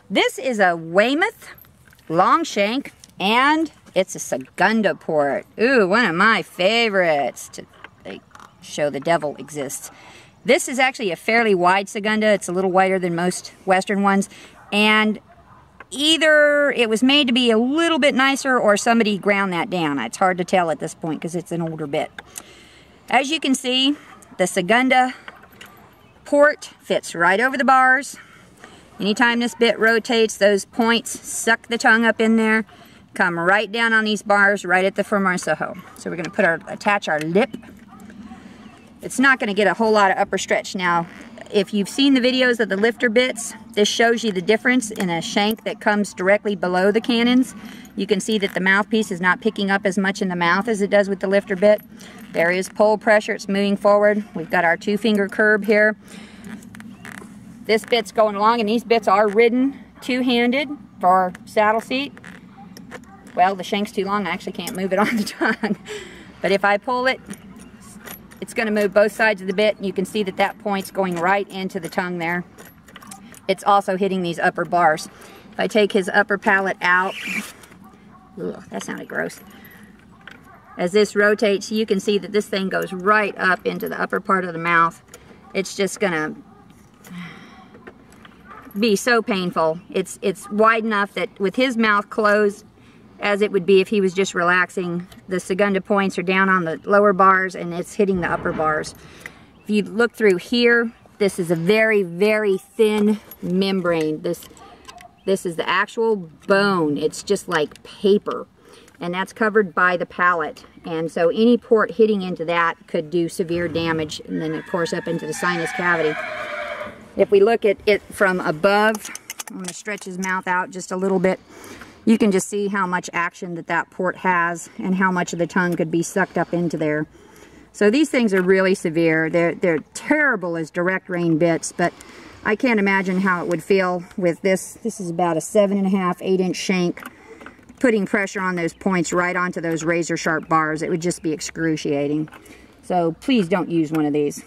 This is a Weymouth long shank, and it's a Segunda port. Ooh, one of my favorites to show the devil exists. This is actually a fairly wide Segunda. It's a little wider than most Western ones, and either it was made to be a little bit nicer or somebody ground that down. It's hard to tell at this point because it's an older bit. As you can see, the Segunda port fits right over the bars. Anytime this bit rotates, those points suck the tongue up in there, come right down on these bars right at the formoso. So we're going to attach our lip. It's not going to get a whole lot of upper stretch. Now, if you've seen the videos of the lifter bits, this shows you the difference in a shank that comes directly below the cannons. You can see that the mouthpiece is not picking up as much in the mouth as it does with the lifter bit. There is pull pressure, it's moving forward. We've got our 2-finger curb here. This bit's going along, and these bits are ridden two-handed for saddle seat. Well, the shank's too long, I actually can't move it on the tongue. But if I pull it, it's going to move both sides of the bit, and you can see that that point's going right into the tongue there. It's also hitting these upper bars. If I take his upper palate out, ugh, that sounded gross. As this rotates, you can see that this thing goes right up into the upper part of the mouth. It's just going to be so painful. It's wide enough that with his mouth closed, as it would be if he was just relaxing, the Segunda points are down on the lower bars and it's hitting the upper bars. If you look through here, this is a very, very thin membrane. This is the actual bone. It's just like paper, and that's covered by the palate. And so any port hitting into that could do severe damage, and then of course up into the sinus cavity. If we look at it from above, I'm going to stretch his mouth out just a little bit. You can just see how much action that port has and how much of the tongue could be sucked up into there. So these things are really severe. They're terrible as direct rein bits, but I can't imagine how it would feel with this. This is about a 7.5, 8-inch shank, putting pressure on those points right onto those razor sharp bars. It would just be excruciating. So please don't use one of these.